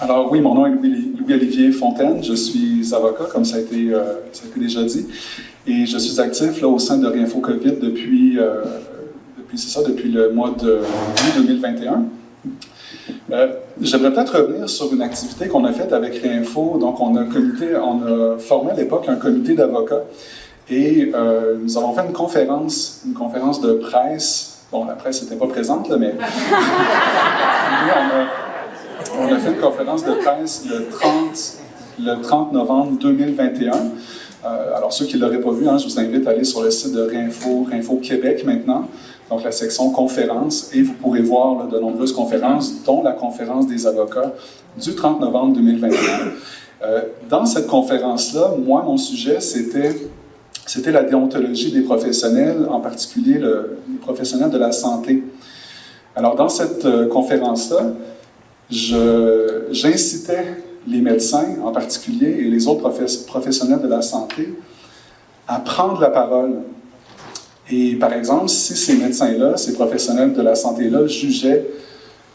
Alors oui, mon nom est Louis-Olivier Fontaine, je suis avocat, comme ça a été déjà dit, et je suis actif là, au sein de Réinfo COVID depuis le mois de juillet 2021. J'aimerais peut-être revenir sur une activité qu'on a faite avec Réinfo. Donc, on a formé à l'époque un comité d'avocats et nous avons fait une conférence de presse. Bon, la presse n'était pas présente, là, mais on a fait une conférence de presse le 30 novembre 2021. Alors, ceux qui ne l'auraient pas vu, je vous invite à aller sur le site de Réinfo Québec maintenant, donc la section conférences, et vous pourrez voir là, de nombreuses conférences, dont la conférence des avocats du 30 novembre 2021. Dans cette conférence-là, moi, mon sujet, c'était la déontologie des professionnels, en particulier les professionnels de la santé. Alors, dans cette conférence-là, j'incitais les médecins en particulier et les autres professionnels de la santé à prendre la parole. Et par exemple, si ces médecins-là, ces professionnels de la santé-là jugeaient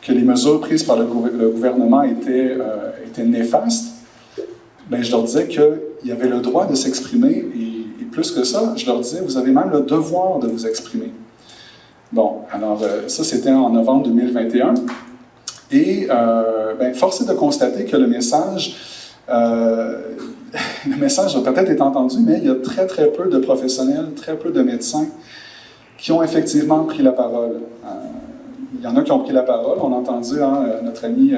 que les mesures prises par le gouvernement étaient néfastes, bien, je leur disais qu'ils avaient le droit de s'exprimer et plus que ça, je leur disais, vous avez même le devoir de vous exprimer. Bon, alors ça, c'était en novembre 2021. Et force est de constater que le message a peut-être été entendu, mais il y a très, très peu de professionnels, très peu de médecins qui ont effectivement pris la parole. Il y en a qui ont pris la parole. On a entendu notre ami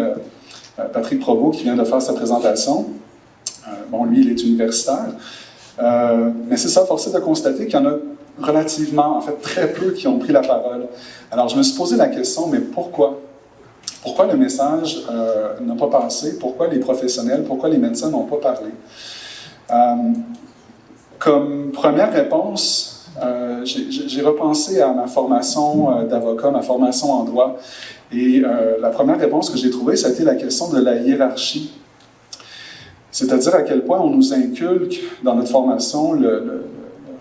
Patrick Provost qui vient de faire sa présentation. Bon, lui, il est universitaire. Mais c'est ça, force est de constater qu'il y en a relativement, en fait, très peu qui ont pris la parole. Alors, je me suis posé la question, mais pourquoi? Pourquoi le message n'a pas passé? Pourquoi les professionnels, pourquoi les médecins n'ont pas parlé? Comme première réponse, j'ai repensé à ma formation d'avocat, ma formation en droit, et la première réponse que j'ai trouvée, ça a été la question de la hiérarchie. C'est-à-dire à quel point on nous inculque dans notre formation le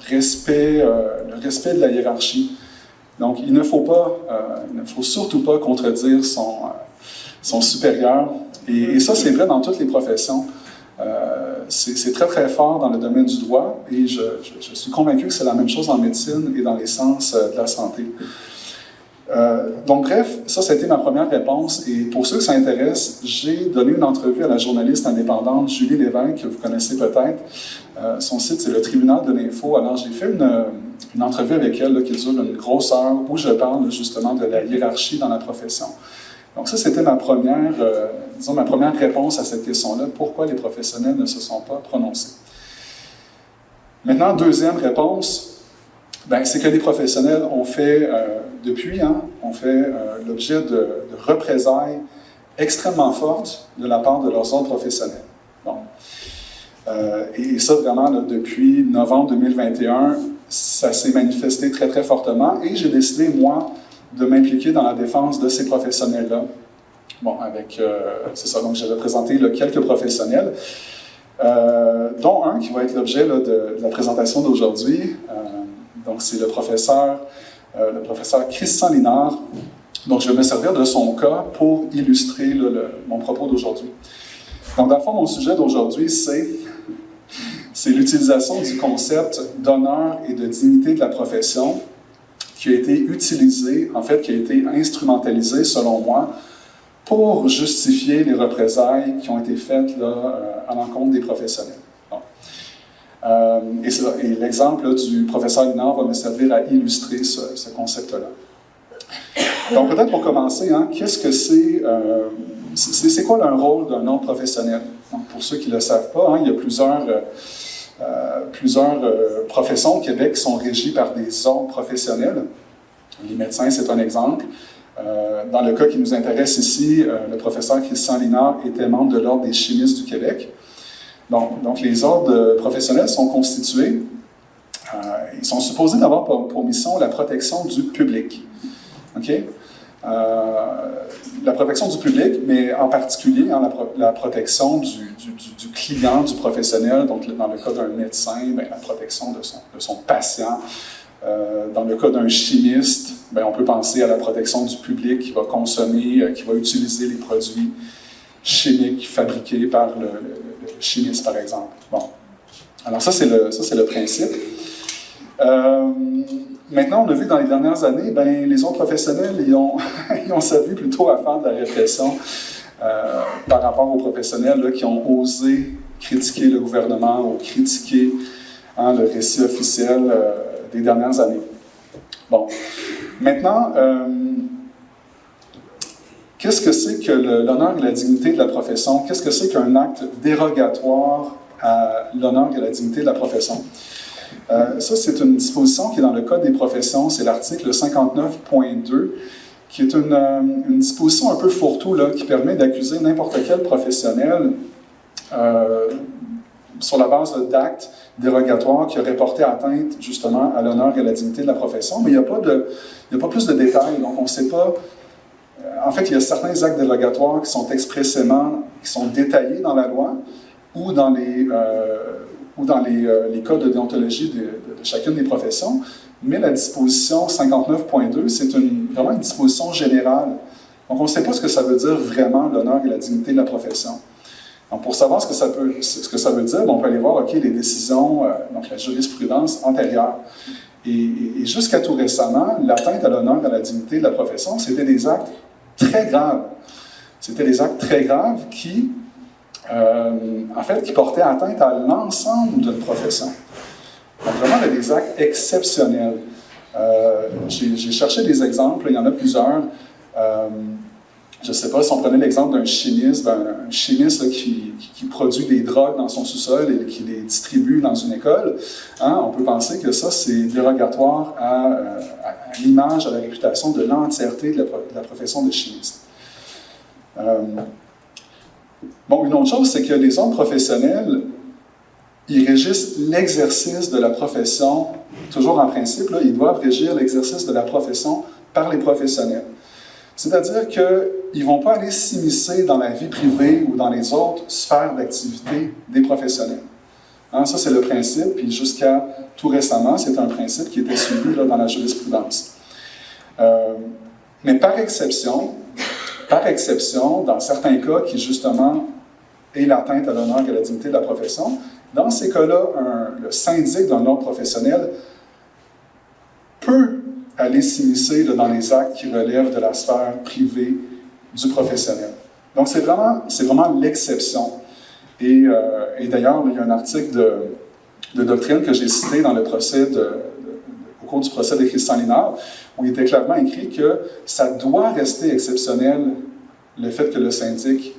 respect de la hiérarchie. Donc, il ne faut surtout pas contredire son supérieur. Et ça, c'est vrai dans toutes les professions. C'est très, très fort dans le domaine du droit et je suis convaincu que c'est la même chose en médecine et dans les sciences de la santé. Donc, bref, ça a été ma première réponse. Et pour ceux que ça intéresse, j'ai donné une entrevue à la journaliste indépendante Julie Lévesque, que vous connaissez peut-être. Son site, c'est le Tribunal de l'Info. Alors, j'ai fait une entrevue avec elle là, qui dure une grosse heure où je parle justement de la hiérarchie dans la profession. Donc, ça, c'était ma première réponse à cette question-là. Pourquoi les professionnels ne se sont pas prononcés? Maintenant, deuxième réponse, c'est que les professionnels ont fait, l'objet de représailles extrêmement fortes de la part de leurs autres professionnels. Bon. Et ça, vraiment, là, depuis novembre 2021, ça s'est manifesté très, très fortement. Et j'ai décidé, moi, de m'impliquer dans la défense de ces professionnels-là. Bon, c'est ça, donc j'avais présenté là, quelques professionnels, dont un qui va être l'objet là, de la présentation d'aujourd'hui. Donc, c'est le professeur Christian Linard. Donc, je vais me servir de son cas pour illustrer là, mon propos d'aujourd'hui. Donc, dans le fond, mon sujet d'aujourd'hui, c'est l'utilisation du concept d'honneur et de dignité de la profession qui a été utilisé, en fait, qui a été instrumentalisé, selon moi, pour justifier les représailles qui ont été faites là, à l'encontre des professionnels. Bon. Et l'exemple là, du professeur Linard va me servir à illustrer ce concept-là. Donc, peut-être pour commencer, qu'est-ce que c'est quoi un rôle d'un ordre professionnel? Donc, pour ceux qui ne le savent pas, il y a plusieurs professions au Québec qui sont régies par des ordres professionnels. Les médecins, c'est un exemple. Dans le cas qui nous intéresse ici, le professeur Christian Linard était membre de l'Ordre des chimistes du Québec. Donc les ordres professionnels sont constitués. Ils sont supposés d'avoir pour mission la protection du public. OK? La protection du public, mais en particulier la protection du client, du professionnel. Donc, dans le cas d'un médecin, la protection de son patient. Dans le cas d'un chimiste, on peut penser à la protection du public qui va consommer, qui va utiliser les produits chimiques fabriqués par le chimiste, par exemple. Bon. Alors ça, c'est le principe. Maintenant, on a vu dans les dernières années, les autres professionnels, ils ont servi plutôt à faire de la répression par rapport aux professionnels là, qui ont osé critiquer le gouvernement ou critiquer le récit officiel des dernières années. Bon. Maintenant, qu'est-ce que c'est que l'honneur et la dignité de la profession? Qu'est-ce que c'est qu'un acte dérogatoire à l'honneur et la dignité de la profession? Ça, c'est une disposition qui est dans le Code des professions, c'est l'article 59.2, qui est une disposition un peu fourre-tout, là, qui permet d'accuser n'importe quel professionnel sur la base d'actes dérogatoires qui auraient porté atteinte, justement, à l'honneur et à la dignité de la profession, mais il n'y a pas plus de détails, donc on ne sait pas. En fait, il y a certains actes dérogatoires qui sont qui sont détaillés dans la loi ou dans les codes de déontologie de chacune des professions, mais la disposition 59.2, c'est vraiment une disposition générale. Donc, on ne sait pas ce que ça veut dire vraiment, l'honneur et la dignité de la profession. Donc, pour savoir ce que ça veut dire, on peut aller voir les décisions, donc la jurisprudence antérieure. Et jusqu'à tout récemment, l'atteinte à l'honneur et à la dignité de la profession, c'était des actes très graves. C'était des actes très graves qui portaient atteinte à l'ensemble d'une profession. Donc, vraiment, il y a des actes exceptionnels. J'ai cherché des exemples, il y en a plusieurs. Je ne sais pas, si on prenait l'exemple d'un chimiste, un chimiste là, qui produit des drogues dans son sous-sol et qui les distribue dans une école, on peut penser que ça, c'est dérogatoire à l'image, à la réputation de l'entièreté de la profession de chimiste. Une autre chose, c'est que les hommes professionnels, ils régissent l'exercice de la profession, toujours en principe, là, ils doivent régir l'exercice de la profession par les professionnels. C'est-à-dire qu'ils ne vont pas aller s'immiscer dans la vie privée ou dans les autres sphères d'activité des professionnels. Ça, c'est le principe, puis jusqu'à tout récemment, c'est un principe qui était suivi là, dans la jurisprudence. Mais par exception, dans certains cas qui, justement, est l'atteinte à l'honneur et à la dignité de la profession, dans ces cas-là, le syndic d'un ordre professionnel peut aller s'immiscer dans les actes qui relèvent de la sphère privée du professionnel. Donc, c'est vraiment l'exception. Et d'ailleurs, il y a un article de doctrine que j'ai cité dans le procès au cours du procès de Christian Linard, où il était clairement écrit que ça doit rester exceptionnel, le fait que le syndic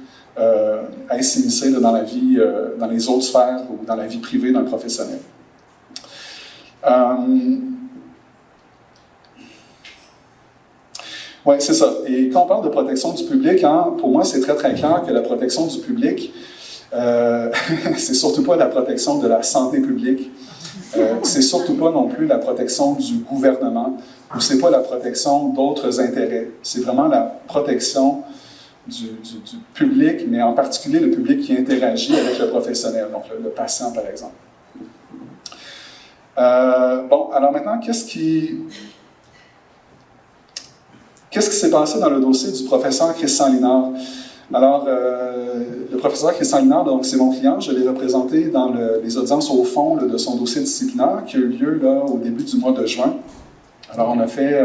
aille s'immiscer dans la vie, dans les autres sphères ou dans la vie privée d'un professionnel. Oui, c'est ça. Et quand on parle de protection du public, pour moi, c'est très, très clair que la protection du public, c'est surtout pas la protection de la santé publique, c'est surtout pas non plus la protection du gouvernement, ou c'est pas la protection d'autres intérêts. C'est vraiment la protection du public, mais en particulier le public qui interagit avec le professionnel, donc le patient, par exemple. Alors maintenant, qu'est-ce qui s'est passé dans le dossier du professeur Christian Linard? Alors, le professeur Christian Linard, donc c'est mon client, je l'ai représenté dans les audiences au fond de son dossier disciplinaire qui a eu lieu là, au début du mois de juin. Alors, on a fait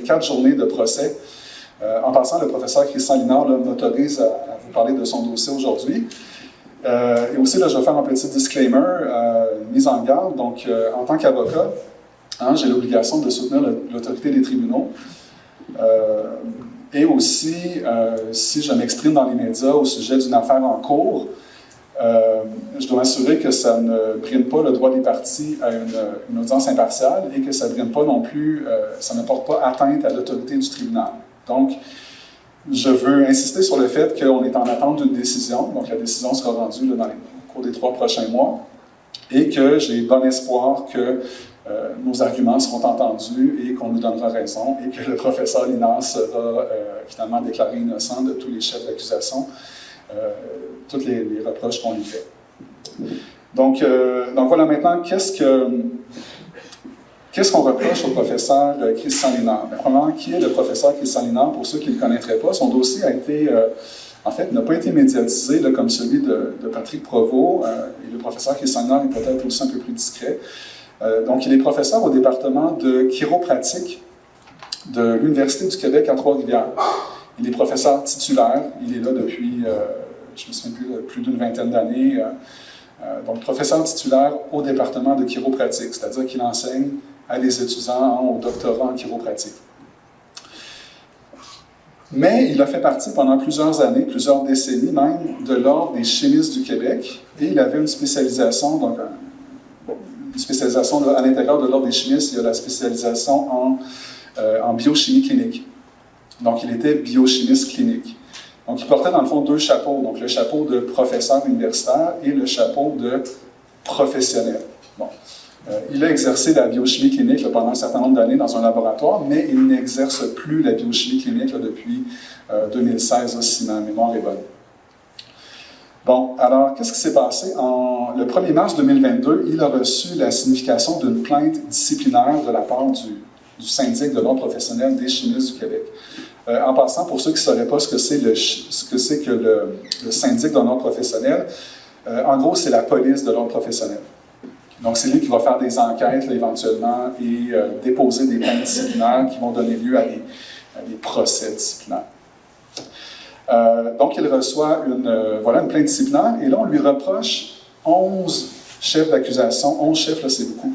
4 journées de procès. En passant, le professeur Christian Linard m'autorise à vous parler de son dossier aujourd'hui. Et aussi, là, je vais faire un petit disclaimer, une mise en garde. Donc, en tant qu'avocat, j'ai l'obligation de soutenir l'autorité des tribunaux. Et aussi, si je m'exprime dans les médias au sujet d'une affaire en cours, je dois m'assurer que ça ne brime pas le droit des parties à une audience impartiale et que ça ne brime pas non plus, ça ne porte pas atteinte à l'autorité du tribunal. Donc, je veux insister sur le fait qu'on est en attente d'une décision, donc la décision sera rendue là, au cours des 3 prochains mois, et que j'ai bon espoir que nos arguments seront entendus et qu'on nous donnera raison et que le professeur Linard sera finalement déclaré innocent de tous les chefs d'accusation, tous les reproches qu'on lui fait. Donc voilà maintenant, qu'est-ce qu'on reproche au professeur Christian Linard? Premièrement, qui est le professeur Christian Linard? Pour ceux qui ne le connaîtraient pas, son dossier a été En fait, n'a pas été médiatisé là, comme celui de Patrick Provost, et le professeur Christian Lénard est peut-être aussi un peu plus discret. Donc, il est professeur au département de chiropratique de l'Université du Québec à Trois-Rivières. Il est professeur titulaire, il est là depuis, je me souviens plus d'une vingtaine d'années. Donc, professeur titulaire au département de chiropratique, c'est-à-dire qu'il enseigne à des étudiants au doctorat en chiropratique. Mais il a fait partie pendant plusieurs années, plusieurs décennies même, de l'Ordre des chimistes du Québec, et il avait une spécialisation, donc une spécialisation à l'intérieur de l'Ordre des chimistes, il y a la spécialisation en biochimie clinique. Donc, il était biochimiste clinique. Donc, il portait dans le fond deux chapeaux, donc le chapeau de professeur universitaire et le chapeau de professionnel. Bon. Il a exercé la biochimie clinique là, pendant un certain nombre d'années dans un laboratoire, mais il n'exerce plus la biochimie clinique là, depuis 2016, là, si ma mémoire est bonne. Bon, alors, qu'est-ce qui s'est passé? Le 1er mars 2022, il a reçu la signification d'une plainte disciplinaire de la part du syndic de l'Ordre professionnel des chimistes du Québec. En passant, pour ceux qui ne sauraient pas ce que c'est que le syndic d'un ordre professionnel, en gros, c'est la police de l'ordre professionnel. Donc, c'est lui qui va faire des enquêtes là, éventuellement et déposer des plaintes disciplinaires qui vont donner lieu à des procès disciplinaires. Donc, il reçoit une plainte disciplinaire et là, on lui reproche 11 chefs d'accusation. 11 chefs, là, c'est beaucoup.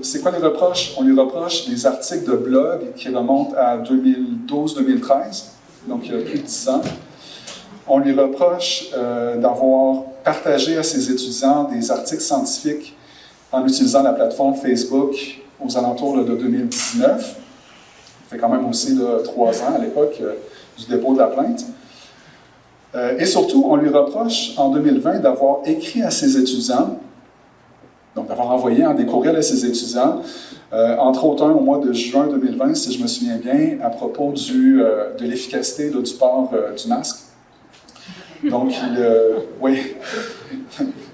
C'est quoi les reproches? On lui reproche des articles de blog qui remontent à 2012-2013, donc il y a plus de 10 ans. On lui reproche d'avoir partagé à ses étudiants des articles scientifiques en utilisant la plateforme Facebook aux alentours là, de 2019. Ça fait quand même aussi là, 3 ans à l'époque du dépôt de la plainte. Et surtout, on lui reproche en 2020 d'avoir écrit à ses étudiants, donc d'avoir envoyé des courriels à ses étudiants, entre autres un au mois de juin 2020, si je me souviens bien, à propos de l'efficacité du port du masque.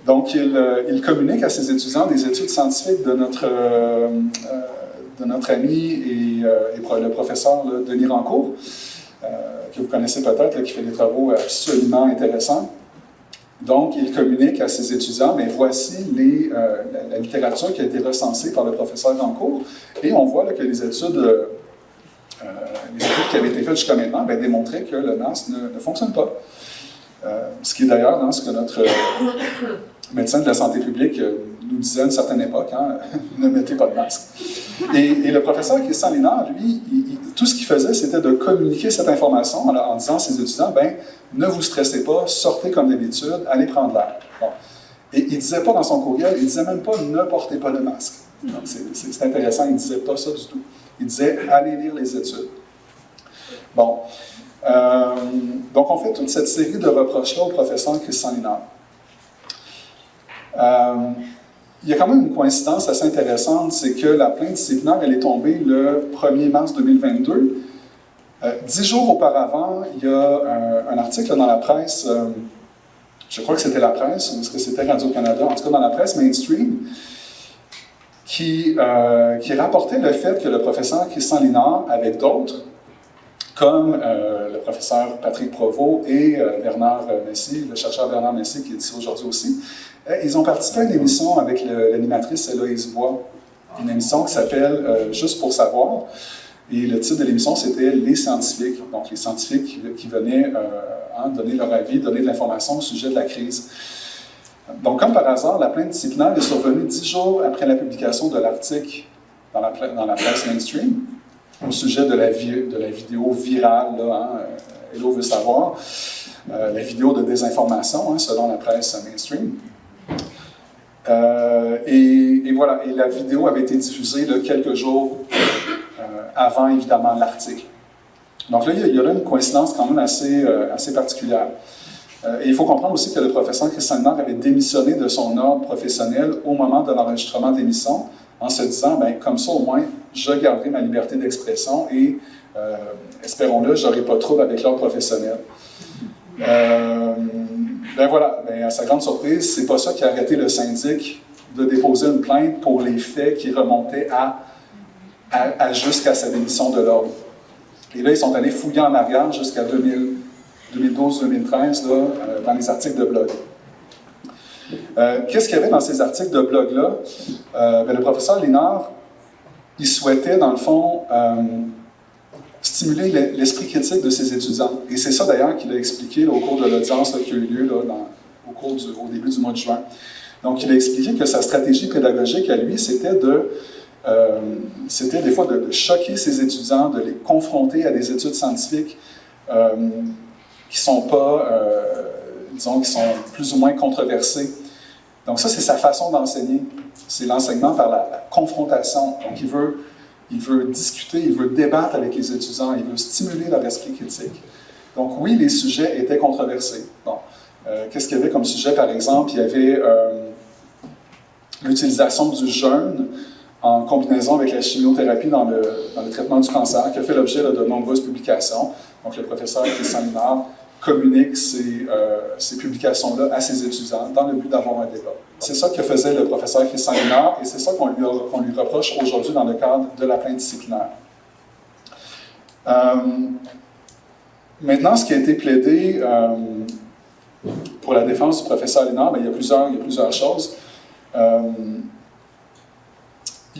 Donc, il communique à ses étudiants des études scientifiques de notre ami et le professeur là, Denis Rancourt, que vous connaissez peut-être, qui fait des travaux absolument intéressants. Donc, il communique à ses étudiants, mais voici la littérature qui a été recensée par le professeur Rancourt, et on voit là, que les études qui avaient été faites jusqu'à maintenant démontraient que le masque ne fonctionne pas. Ce qui est d'ailleurs ce que notre médecin de la santé publique nous disait à une certaine époque, ne mettez pas de masque. Et le professeur Christian Lénard, lui, tout ce qu'il faisait, c'était de communiquer cette information en disant à ses étudiants, ne vous stressez pas, sortez comme d'habitude, allez prendre l'air. Bon. Et il ne disait pas dans son courriel, il ne disait même pas, ne portez pas de masque. Donc, c'est intéressant, il ne disait pas ça du tout. Il disait, allez lire les études. Bon. Donc, on fait toute cette série de reproches-là au professeur Christian Lénard. Il y a quand même une coïncidence assez intéressante, c'est que la plainte disciplinaire, elle est tombée le 1er mars 2022. 10 jours auparavant, il y a un article dans la presse, je crois que c'était la presse, ou est-ce que c'était Radio-Canada, en tout cas dans la presse mainstream, qui rapportait le fait que le professeur Christian Lénard, avec d'autres, comme le professeur Patrick Provost et Bernard Messier, le chercheur Bernard Messier qui est ici aujourd'hui aussi, ils ont participé à une émission avec l'animatrice Héloïse Bois, une émission qui s'appelle Juste pour savoir, et le titre de l'émission c'était Les scientifiques, donc les scientifiques qui venaient donner leur avis, donner de l'information au sujet de la crise. Donc comme par hasard, la plainte disciplinaire est survenue 10 jours après la publication de l'article dans la presse mainstream, au sujet de la vidéo virale, Hello veut savoir, la vidéo de désinformation, selon la presse mainstream. Et voilà, et la vidéo avait été diffusée là, quelques jours avant, évidemment, l'article. Donc là, il y a là une coïncidence quand même assez particulière. Et il faut comprendre aussi que le professeur Christian Lénard avait démissionné de son ordre professionnel au moment de l'enregistrement de l'émission, en se disant, comme ça au moins, je garderai ma liberté d'expression et, espérons-le, je n'aurai pas de trouble avec l'ordre professionnel. Voilà, à sa grande surprise, c'est pas ça qui a arrêté le syndic de déposer une plainte pour les faits qui remontaient jusqu'à sa démission de l'ordre. Et là, ils sont allés fouiller en arrière jusqu'à 2012-2013 dans les articles de blog. Qu'est-ce qu'il y avait dans ces articles de blog-là? Le professeur Lénard, il souhaitait, dans le fond, stimuler l'esprit critique de ses étudiants. Et c'est ça, d'ailleurs, qu'il a expliqué là, au cours de l'audience qui a eu lieu au début du mois de juin. Donc, il a expliqué que sa stratégie pédagogique à lui, c'était des fois de choquer ses étudiants, de les confronter à des études scientifiques qui sont pas, disons, qui sont plus ou moins controversées. Donc ça, c'est sa façon d'enseigner. C'est l'enseignement par la confrontation. Donc il veut discuter, il veut débattre avec les étudiants, il veut stimuler leur esprit critique. Donc oui, les sujets étaient controversés. Bon, qu'est-ce qu'il y avait comme sujet, par exemple? Il y avait l'utilisation du jeûne en combinaison avec la chimiothérapie dans le traitement du cancer, qui a fait l'objet de nombreuses publications. Donc le professeur Christian Lénard communique ces publications-là à ses étudiants dans le but d'avoir un débat. C'est ça que faisait le professeur Christian Lénard et c'est ça qu'on lui reproche aujourd'hui dans le cadre de la plainte disciplinaire. Maintenant, ce qui a été plaidé pour la défense du professeur Lénard, il y a plusieurs choses. Il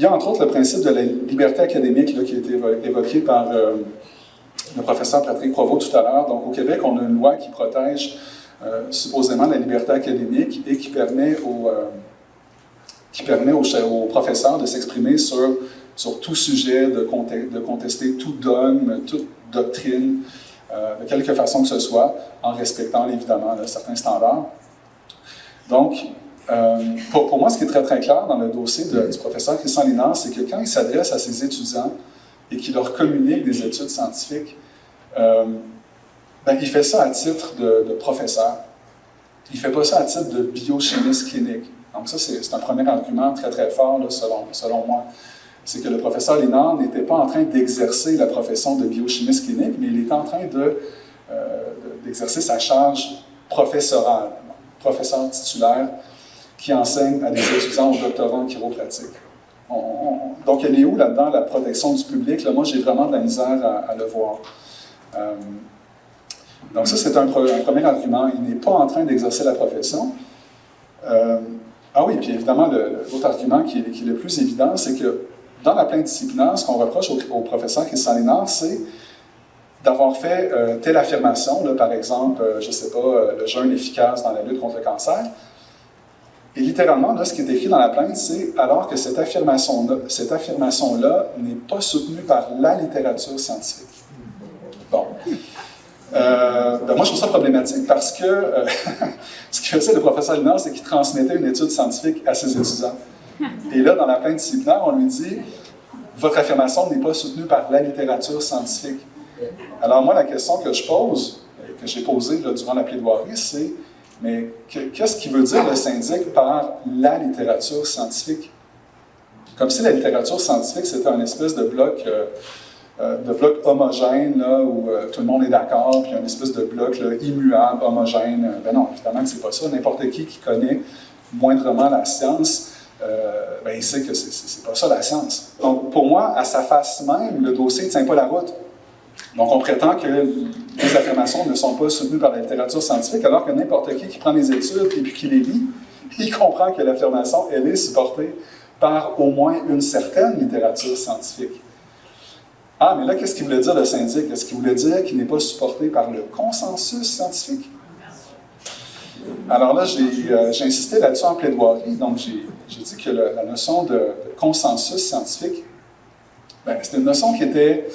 y a entre autres le principe de la liberté académique là, qui a été évoqué par le professeur Patrick Provost tout à l'heure. Donc, au Québec, on a une loi qui protège supposément la liberté académique et qui permet aux professeurs de s'exprimer sur tout sujet, de contester tout dogme, toute doctrine, de quelque façon que ce soit, en respectant évidemment là, certains standards. Donc, pour moi, ce qui est très très clair dans le dossier du professeur Christian Lénard, c'est que quand il s'adresse à ses étudiants et qu'il leur communique des études scientifiques, il fait ça à titre de professeur. Il ne fait pas ça à titre de biochimiste clinique. Donc ça, c'est un premier argument très très fort là, selon moi. C'est que le professeur Lénard n'était pas en train d'exercer la profession de biochimiste clinique, mais il était en train d'exercer sa charge professorale, professeur titulaire, qui enseigne à des étudiants ou doctorants en chiropratique. Donc, elle est où là-dedans, la protection du public? Là, moi, j'ai vraiment de la misère à le voir. Donc, ça, c'est un premier argument. Il n'est pas en train d'exercer la profession. Oui, puis évidemment, l'autre argument qui est le plus évident, c'est que dans la plainte disciplinaire, ce qu'on reproche au professeur Christian Lénard, c'est d'avoir fait telle affirmation, là, par exemple, je ne sais pas, le jeûne efficace dans la lutte contre le cancer. Et littéralement, là, ce qui est écrit dans la plainte, c'est alors que cette affirmation-là n'est pas soutenue par la littérature scientifique. Bon. Moi, je trouve ça problématique parce que ce qu'il faisait le professeur Lénard, c'est qu'il transmettait une étude scientifique à ses étudiants. Et là, dans la plainte disciplinaire, on lui dit « Votre affirmation n'est pas soutenue par la littérature scientifique. » Alors moi, la question que je pose, que j'ai posée là, durant la plaidoirie, c'est mais qu'est-ce qu'il veut dire le syndic par la littérature scientifique? Comme si la littérature scientifique, c'était un espèce de bloc homogène, là, où tout le monde est d'accord, puis un espèce de bloc là, immuable, homogène. Ben non, évidemment que c'est pas ça. N'importe qui connaît moindrement la science, il sait que c'est pas ça la science. Donc, pour moi, à sa face même, le dossier ne tient pas la route. Donc, on prétend que les affirmations ne sont pas soutenues par la littérature scientifique, alors que n'importe qui prend les études et puis qui les lit, il comprend que l'affirmation, elle est supportée par au moins une certaine littérature scientifique. Ah, mais là, qu'est-ce qu'il voulait dire le syndic? Est-ce qu'il voulait dire qu'il n'est pas supporté par le consensus scientifique? Alors là, j'ai insisté là-dessus en plaidoirie, donc j'ai dit que la notion de consensus scientifique, c'était une notion qui était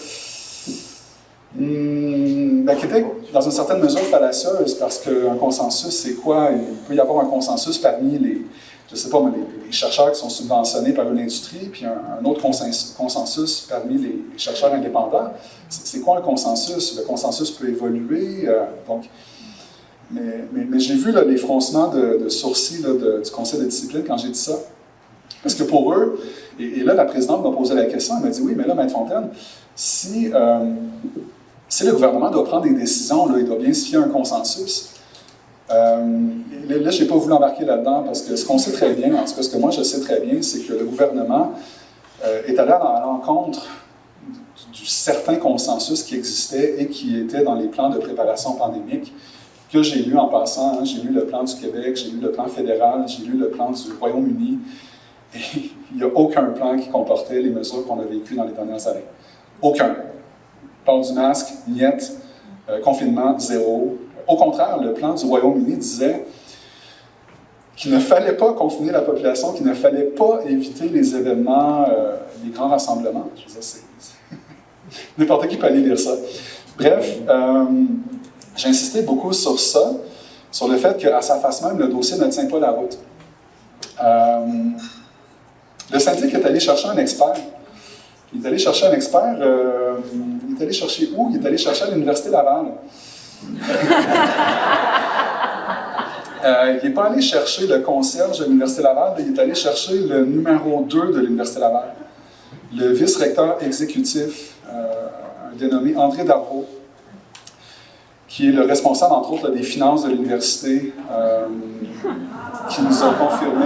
dans une certaine mesure fallacieuse, parce qu'un consensus, c'est quoi? Il peut y avoir un consensus parmi les chercheurs qui sont subventionnés par une industrie, puis un autre consensus parmi les chercheurs indépendants. C'est quoi un consensus? Le consensus peut évoluer. Mais j'ai vu là, les froncements de sourcils là, du conseil de discipline quand j'ai dit ça. Parce que pour eux, et là, la présidente m'a posé la question, elle m'a dit, oui, mais là, Maître Fontaine, si le gouvernement doit prendre des décisions, là, il doit bien se fier à un consensus. Là, je n'ai pas voulu embarquer là-dedans parce que ce qu'on sait très bien, en tout cas ce que moi je sais très bien, c'est que le gouvernement est allé à l'encontre du certains consensus qui existaient et qui étaient dans les plans de préparation pandémique que j'ai lus en passant. Hein. J'ai lu le plan du Québec, j'ai lu le plan fédéral, j'ai lu le plan du Royaume-Uni. Et il n'y a aucun plan qui comportait les mesures qu'on a vécues dans les dernières années. Aucun. Port du masque, niet, confinement, zéro. Au contraire, le plan du Royaume-Uni disait qu'il ne fallait pas confiner la population, qu'il ne fallait pas éviter les événements, les grands rassemblements. Je veux dire, c'est n'importe qui peut aller lire ça. Bref, j'ai insisté beaucoup sur ça, sur le fait qu'à sa face même, le dossier ne tient pas la route. Le syndic est allé chercher un expert. Il est allé chercher un expert. Il est allé chercher où? Il est allé chercher à l'Université Laval. Il n'est pas allé chercher le concierge de l'Université Laval, il est allé chercher le numéro 2 de l'Université Laval, le vice-recteur exécutif, un dénommé André Darvaux, qui est le responsable, entre autres, des finances de l'université, qui nous a confirmé.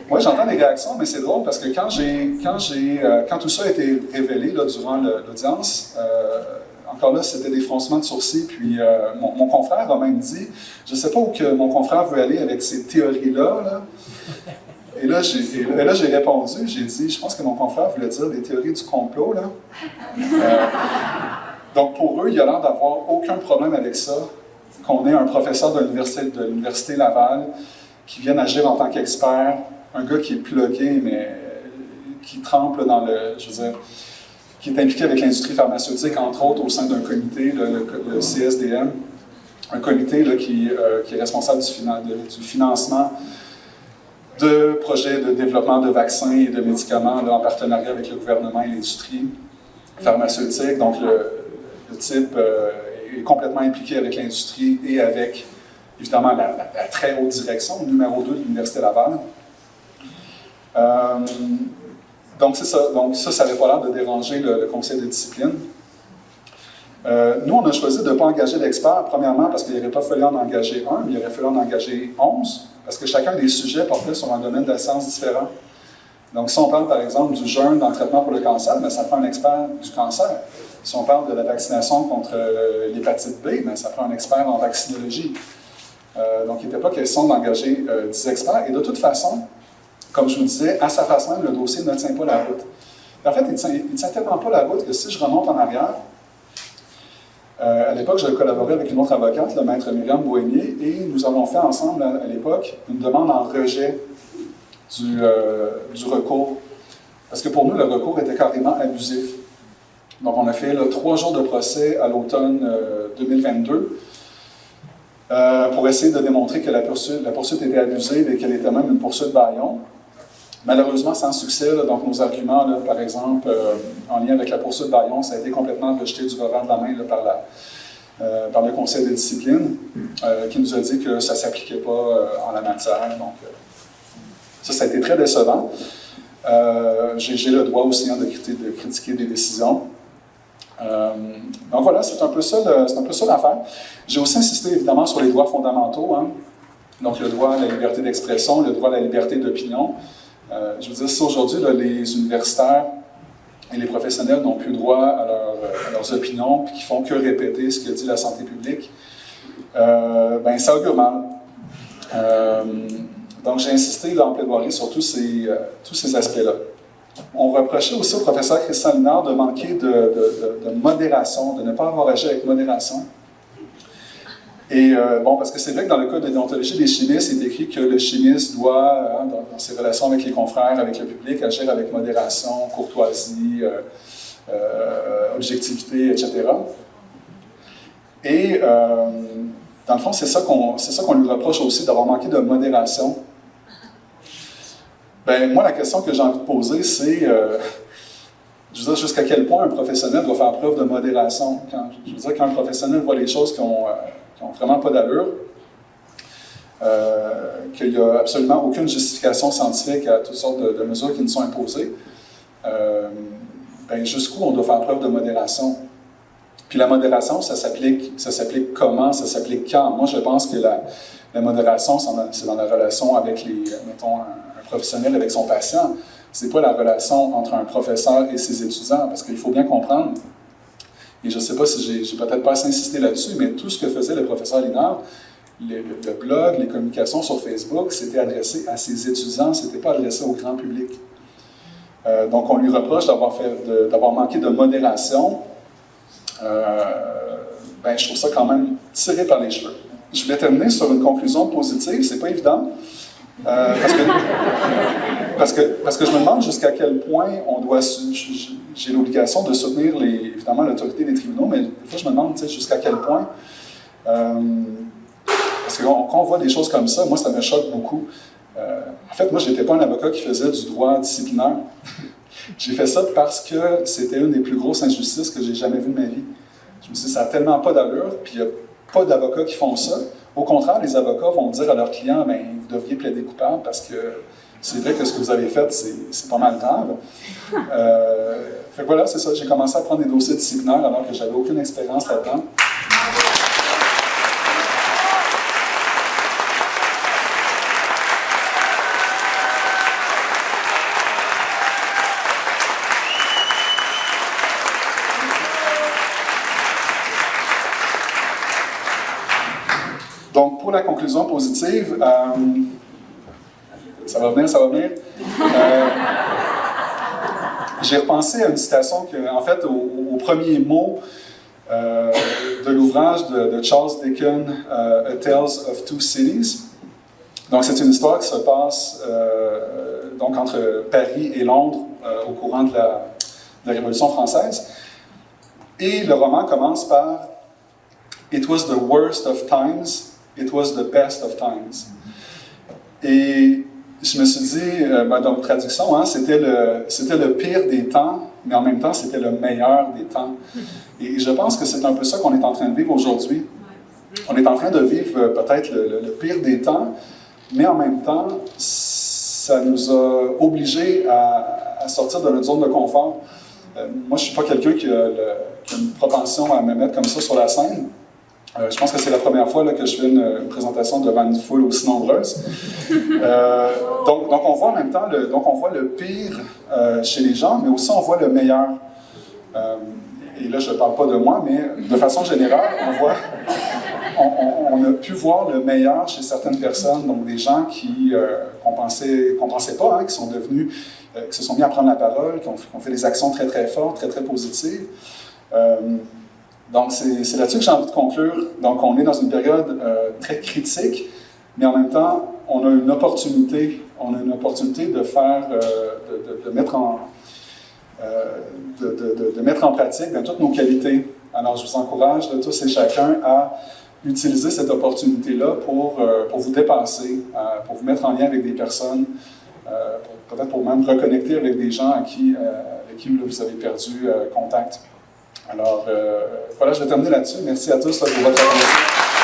Oui, j'entends des réactions, mais c'est drôle parce que quand tout ça a été révélé là, durant l'audience, encore là, c'était des froncements de sourcils, puis mon confrère a même dit, je ne sais pas où que mon confrère veut aller avec ces théories-là, là. Et là, j'ai répondu, j'ai dit, je pense que mon confrère voulait dire des théories du complot, là. Donc pour eux, il y a l'air d'avoir aucun problème avec ça, qu'on ait un professeur de l'Université Laval qui vienne agir en tant qu'expert, un gars qui est plugué, mais qui trempe dans je veux dire, qui est impliqué avec l'industrie pharmaceutique, entre autres, au sein d'un comité, le CSDM, un comité là, qui est responsable du financement de projets de développement de vaccins et de médicaments là, en partenariat avec le gouvernement et l'industrie pharmaceutique. Donc, le type est complètement impliqué avec l'industrie et avec, évidemment, la très haute direction, numéro 2 de l'Université Laval. Donc, c'est ça. Donc, ça n'avait pas l'air de déranger le conseil de discipline. Nous, on a choisi de ne pas engager d'experts, premièrement, parce qu'il n'aurait pas fallu en engager un, mais il aurait fallu en engager 11, parce que chacun des sujets portait sur un domaine de la science différent. Donc, si on parle, par exemple, du jeûne dans le traitement pour le cancer, bien, ça prend un expert du cancer. Si on parle de la vaccination contre l'hépatite B, bien, ça prend un expert en vaccinologie. Donc, il n'était pas question d'engager 10 experts. Et de toute façon, comme je vous disais, à sa face même, le dossier ne tient pas la route. En fait, il ne tient tellement pas la route que si je remonte en arrière, à l'époque, je collaborais avec une autre avocate, le maître Myriam Bohémier, et nous avons fait ensemble, à l'époque, une demande en rejet du recours. Parce que pour nous, le recours était carrément abusif. Donc, on a fait 3 jours de procès à l'automne 2022 pour essayer de démontrer que la poursuite était abusive et qu'elle était même une poursuite bâillon. Malheureusement, sans succès, là, donc nos arguments, là, par exemple, en lien avec la poursuite bâillon, ça a été complètement rejeté du revers de la main là, par le conseil de discipline, qui nous a dit que ça ne s'appliquait pas en la matière. Donc, ça a été très décevant. J'ai le droit aussi de critiquer des décisions. Donc voilà, c'est un peu ça l'affaire. J'ai aussi insisté évidemment sur les droits fondamentaux, hein. Donc le droit à la liberté d'expression, le droit à la liberté d'opinion. Je veux dire, si aujourd'hui les universitaires et les professionnels n'ont plus droit à leurs opinions, puis qu'ils font que répéter ce que dit la santé publique, ben ça augure mal. Donc j'ai insisté en plaidoirie sur tous ces aspects-là. On reprochait aussi au professeur Christian Linard de manquer de modération, de ne pas avoir agi avec modération. Et parce que c'est vrai que dans le cas de déontologie des chimistes, il est écrit que le chimiste doit, dans ses relations avec les confrères, avec le public, agir avec modération, courtoisie, objectivité, etc. Et dans le fond, c'est ça qu'on lui reproche aussi, d'avoir manqué de modération. Ben, moi, la question que j'ai envie de poser, c'est, je veux dire, jusqu'à quel point un professionnel doit faire preuve de modération? Je veux dire, quand un professionnel voit les choses qui ont vraiment pas d'allure, qu'il n'y a absolument aucune justification scientifique à toutes sortes de mesures qui nous sont imposées, ben, jusqu'où on doit faire preuve de modération? Puis la modération, ça s'applique comment? Ça s'applique quand? Moi, je pense que la modération, c'est dans la relation avec mettons, un professionnel avec son patient. c'est pas la relation entre un professeur et ses étudiants, parce qu'il faut bien comprendre, et je ne sais pas si j'ai peut-être pas assez insisté là-dessus, mais tout ce que faisait le professeur Linard, le blog, les communications sur Facebook, c'était adressé à ses étudiants, c'était pas adressé au grand public. Donc on lui reproche d'avoir manqué de modération. Je trouve ça quand même tiré par les cheveux. Je voulais terminer sur une conclusion positive, c'est pas évident, parce que je me demande jusqu'à quel point on doit... J'ai l'obligation de soutenir, évidemment, l'autorité des tribunaux, mais des fois, je me demande jusqu'à quel point... parce que quand on voit des choses comme ça, moi, ça me choque beaucoup. En fait, moi, je n'étais pas un avocat qui faisait du droit disciplinaire. J'ai fait ça parce que c'était une des plus grosses injustices que j'ai jamais vues de ma vie. Je me suis dit, ça n'a tellement pas d'allure, puis il n'y a pas d'avocats qui font ça. Au contraire, les avocats vont dire à leurs clients, vous devriez plaider coupable parce que c'est vrai que ce que vous avez fait, c'est pas mal grave. Fait que voilà, c'est ça. J'ai commencé à prendre des dossiers disciplinaires alors que j'avais aucune expérience là-dedans. Donc, pour la conclusion positive, ça va venir. J'ai repensé à une citation en fait, au premier mot de l'ouvrage de Charles Dickens, A Tales of Two Cities. Donc, c'est une histoire qui se passe donc entre Paris et Londres au courant de la Révolution française. Et le roman commence par « It was the worst of times. It was the best of times. » Et je me suis dit, dans la traduction, hein, c'était le pire des temps, mais en même temps, c'était le meilleur des temps. Et je pense que c'est un peu ça qu'on est en train de vivre aujourd'hui. On est en train de vivre peut-être le pire des temps, mais en même temps, ça nous a obligés à sortir de notre zone de confort. Moi, je ne suis pas quelqu'un qui a une propension à me mettre comme ça sur la scène. Je pense que c'est la première fois là, que je fais une présentation devant une foule aussi nombreuse. Donc on voit en même temps le pire chez les gens, mais aussi on voit le meilleur. Et là, je ne parle pas de moi, mais de façon générale, on a pu voir le meilleur chez certaines personnes, donc des gens qu'on pensait pas, hein, qui sont devenus, qui se sont mis à prendre la parole, qui ont fait des actions très très fortes, très très positives. Donc, c'est là-dessus que j'ai envie de conclure. Donc, on est dans une période très critique, mais en même temps, on a une opportunité de faire, de mettre en pratique toutes nos qualités. Alors, je vous encourage tous et chacun à utiliser cette opportunité-là pour vous dépasser, pour vous mettre en lien avec des personnes, peut-être pour même reconnecter avec des gens avec qui vous avez perdu contact. Alors, voilà, je vais terminer là-dessus. Merci à tous pour votre attention.